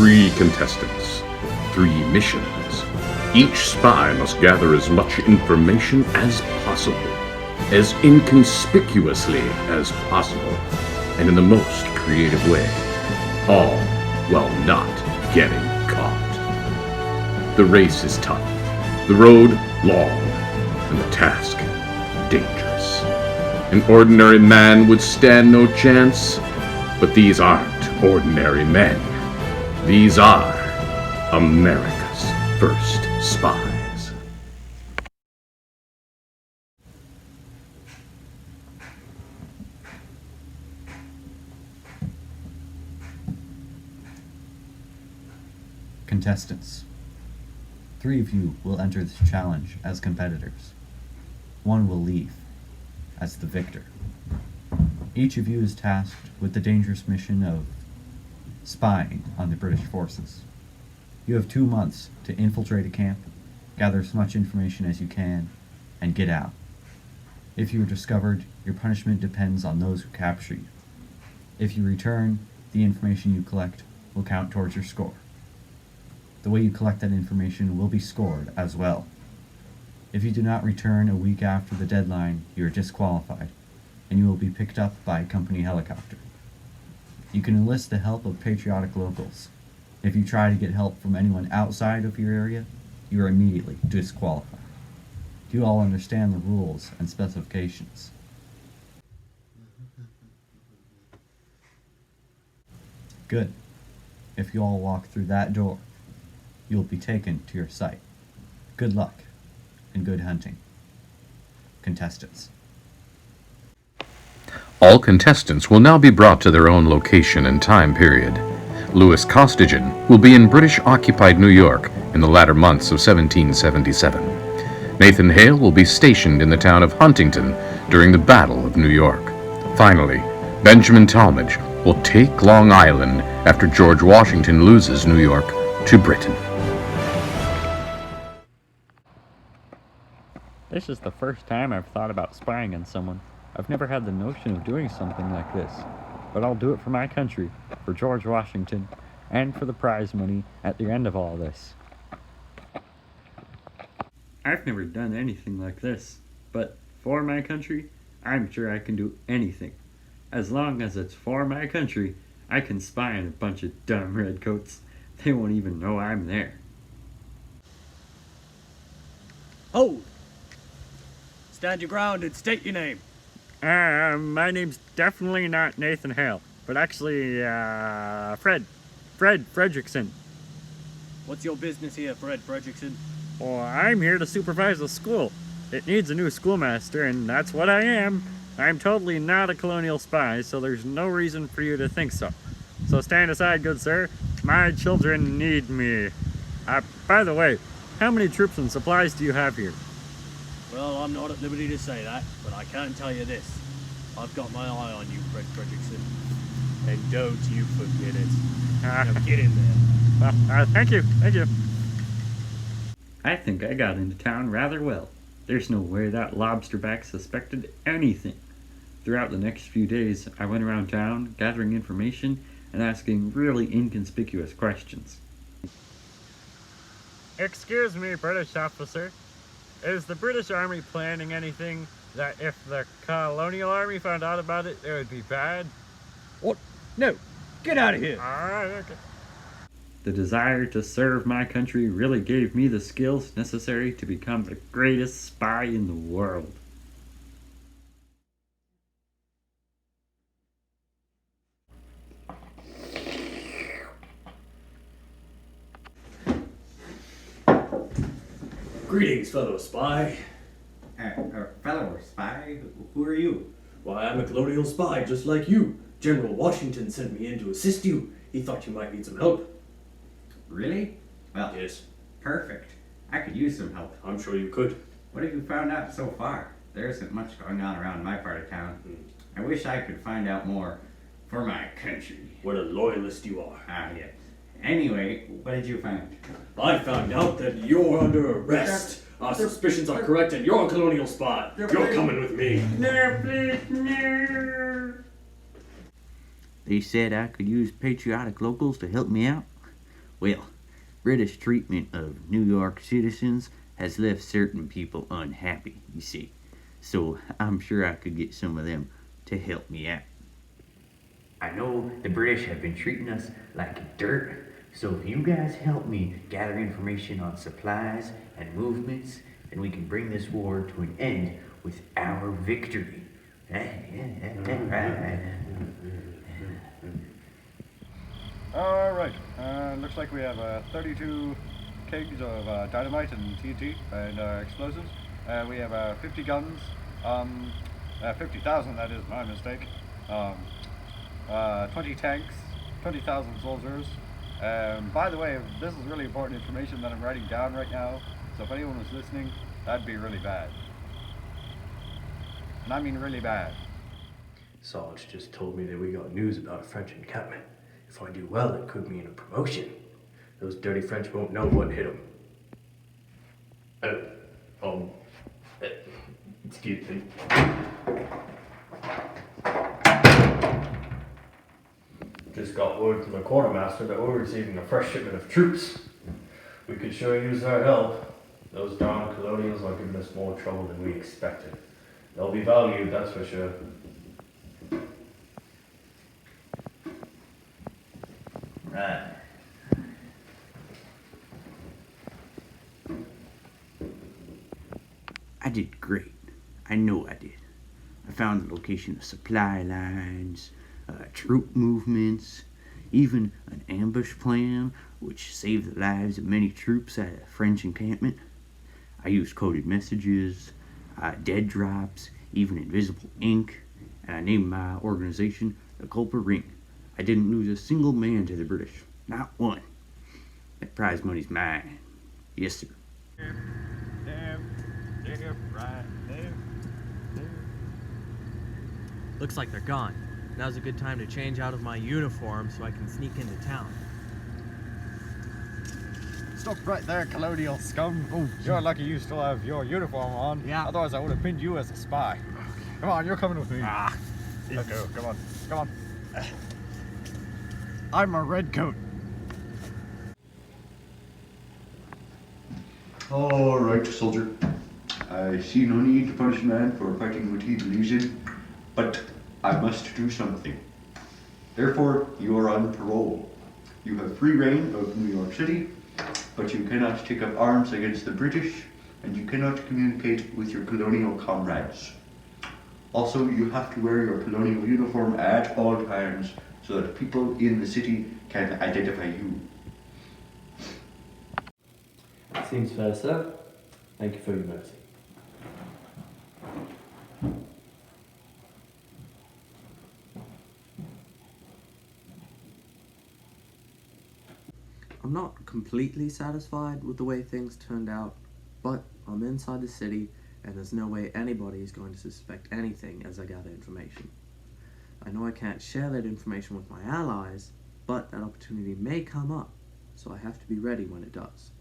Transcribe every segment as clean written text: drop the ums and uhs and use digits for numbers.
3 contestants, 3 missions. Each spy must gather as much information as possible, as inconspicuously as possible, and in the most creative way, all while not getting caught. The race is tough, the road long, and the task dangerous. An ordinary man would stand no chance, but these aren't ordinary men. These are America's first spies. Contestants. 3 of you will enter this challenge as competitors. 1 will leave as the victor. Each of you is tasked with the dangerous mission of spying on the British forces. You have 2 months to infiltrate a camp, gather as much information as you can, and get out. If you are discovered, your punishment depends on those who capture you. If you return, the information you collect will count towards your score. The way you collect that information will be scored as well. If you do not return a week after the deadline, you are disqualified, and you will be picked up by a company helicopter. You can enlist the help of patriotic locals. If you try to get help from anyone outside of your area, you are immediately disqualified. Do you all understand the rules and specifications? Good. If you all walk through that door, you will be taken to your site. Good luck and good hunting. Contestants. All contestants will now be brought to their own location and time period. Louis Costigan will be in British-occupied New York in the latter months of 1777. Nathan Hale will be stationed in the town of Huntington during the Battle of New York. Finally, Benjamin Talmadge will take Long Island after George Washington loses New York to Britain. This is the first time I've thought about spying on someone. I've never had the notion of doing something like this, but I'll do it for my country, for George Washington, and for the prize money at the end of all this. I've never done anything like this, but for my country, I'm sure I can do anything. As long as it's for my country, I can spy on a bunch of dumb redcoats. They won't even know I'm there. Hold! Stand your ground and state your name. My name's definitely not Nathan Hale, but actually, Fred Fredrickson. What's your business here, Fred Fredrickson? Well, I'm here to supervise the school. It needs a new schoolmaster, and that's what I am. I'm totally not a colonial spy, so there's no reason for you to think so. So stand aside, good sir. My children need me. By the way, how many troops and supplies do you have here? Well, I'm not at liberty to say that, but I can tell you this. I've got my eye on you, Fred Fredrickson. And don't you forget it. Now get in there. Thank you. I think I got into town rather well. There's no way that lobsterback suspected anything. Throughout the next few days, I went around town, gathering information and asking really inconspicuous questions. Excuse me, British officer. Is the British Army planning anything that if the colonial army found out about it, it would be bad? What? No. Get out of here. Alright, okay. The desire to serve my country really gave me the skills necessary to become the greatest spy in the world. Greetings, fellow spy. Fellow spy? Who are you? Why, I'm a colonial spy just like you. General Washington sent me in to assist you. He thought you might need some help. Really? Well, Yes, perfect. I could use some help. I'm sure you could. What have you found out so far? There isn't much going on around my part of town. I wish I could find out more for my country. What a loyalist you are. Yes. Anyway, what did you find? I found out that you're under arrest. Our suspicions are correct and you're a colonial spy. You're coming with me. No, please, no. They said I could use patriotic locals to help me out. Well, British treatment of New York citizens has left certain people unhappy, you see. So I'm sure I could get some of them to help me out. I know the British have been treating us like dirt, so if you guys help me gather information on supplies and movements, then we can bring this war to an end with our victory. Alright, looks like we have 32 kegs of dynamite and TNT and explosives. We have 50 guns, 50,000, that is my mistake. 20 tanks, 20,000 soldiers. By the way, this is really important information that I'm writing down right now, so if anyone was listening, that'd be really bad. And I mean really bad. Sarge just told me that we got news about a French encampment. If I do well, it could mean a promotion. Those dirty French won't know what hit them. Excuse me. Just got word from the quartermaster that we're receiving a fresh shipment of troops. We could sure use our help. Those darn colonials are giving us more trouble than we expected. They'll be valued, that's for sure. Right. I did great. I know I did. I found the location of supply lines, troop movements, even an ambush plan which saved the lives of many troops at a French encampment. I used coded messages, dead drops, even invisible ink, and I named my organization the Culper Ring. I didn't lose a single man to the British. Not one. That prize money's mine. Yes, sir. Looks like they're gone. Now's a good time to change out of my uniform so I can sneak into town. Stop right there, colonial scum. Oh, you're lucky you still have your uniform on. Yeah. Otherwise I would have pinned you as a spy. Come on, you're coming with me. Let's go, come on, come on. I'm a redcoat. All right, soldier. I see no need to punish a man for fighting what he believes in, but I must do something. Therefore, you are on parole. You have free reign of New York City, but you cannot take up arms against the British, and you cannot communicate with your colonial comrades. Also, you have to wear your colonial uniform at all times so that people in the city can identify you. Seems fair, sir. Thank you for your mercy. I'm not completely satisfied with the way things turned out, but I'm inside the city and there's no way anybody is going to suspect anything as I gather information. I know I can't share that information with my allies, but that opportunity may come up, so I have to be ready when it does.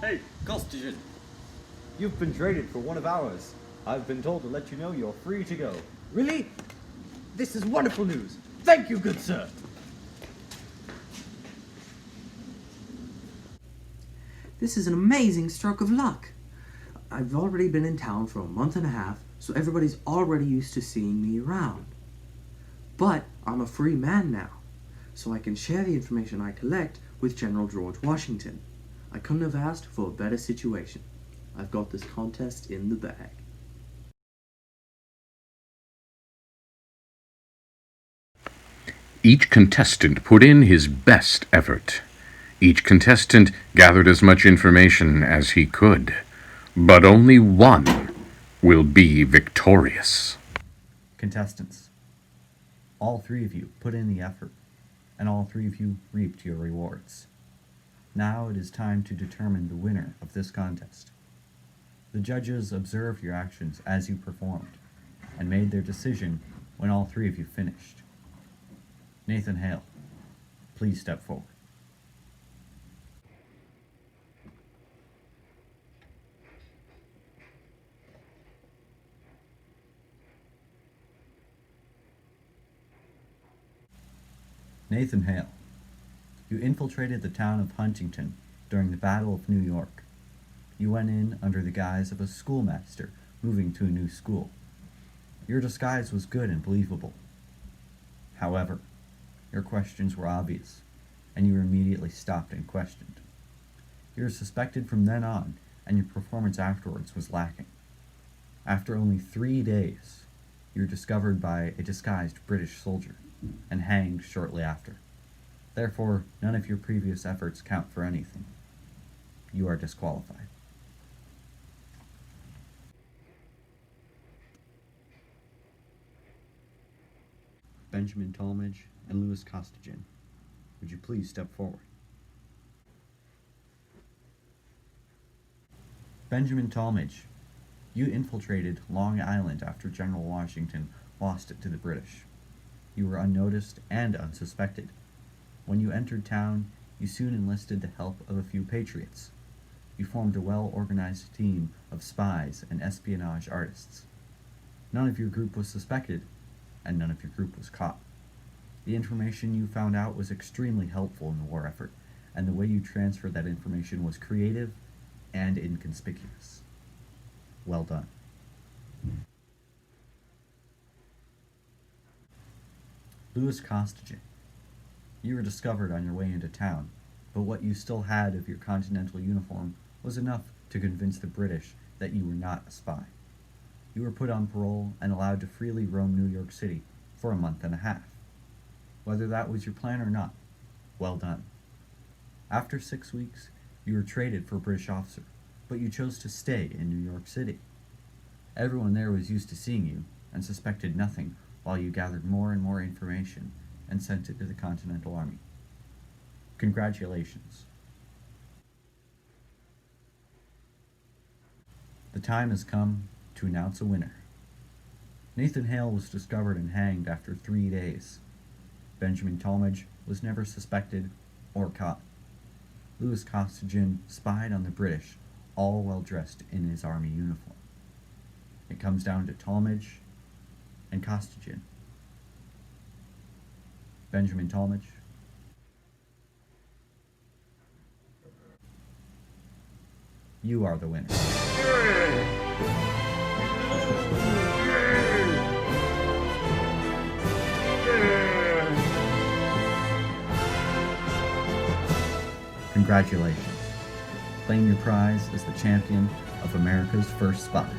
Hey, Costigan! You've been traded for one of ours. I've been told to let you know you're free to go. Really? This is wonderful news! Thank you, good sir! This is an amazing stroke of luck. I've already been in town for a month and a half, so everybody's already used to seeing me around. But I'm a free man now, so I can share the information I collect with General George Washington. I couldn't have asked for a better situation. I've got this contest in the bag. Each contestant put in his best effort. Each contestant gathered as much information as he could. But only one will be victorious. Contestants, all three of you put in the effort, and all three of you reaped your rewards. Now it is time to determine the winner of this contest. The judges observed your actions as you performed, and made their decision when all three of you finished. Nathan Hale, please step forward. Nathan Hale, you infiltrated the town of Huntington during the Battle of New York. You went in under the guise of a schoolmaster moving to a new school. Your disguise was good and believable. However, your questions were obvious, and you were immediately stopped and questioned. You were suspected from then on, and your performance afterwards was lacking. After only 3 days, you were discovered by a disguised British soldier and hanged shortly after. Therefore, none of your previous efforts count for anything. You are disqualified. Benjamin Talmadge and Louis Costigan, would you please step forward? Benjamin Talmadge, you infiltrated Long Island after General Washington lost it to the British. You were unnoticed and unsuspected. When you entered town, you soon enlisted the help of a few patriots. You formed a well-organized team of spies and espionage artists. None of your group was suspected, and none of your group was caught. The information you found out was extremely helpful in the war effort, and the way you transferred that information was creative and inconspicuous. Well done. Louis Costigan, you were discovered on your way into town, but what you still had of your continental uniform was enough to convince the British that you were not a spy. You were put on parole and allowed to freely roam New York City for a month and a half. Whether that was your plan or not, well done. After 6 weeks, you were traded for a British officer, but you chose to stay in New York City. Everyone there was used to seeing you and suspected nothing while you gathered more and more information and sent it to the Continental Army. Congratulations. The time has come to announce a winner. Nathan Hale was discovered and hanged after 3 days. Benjamin Talmadge was never suspected or caught. Louis Costigan spied on the British, all well dressed in his army uniform. It comes down to Talmadge and Costigan. Benjamin Talmadge, you are the winner. Congratulations. Claim your prize as the champion of America's first spies.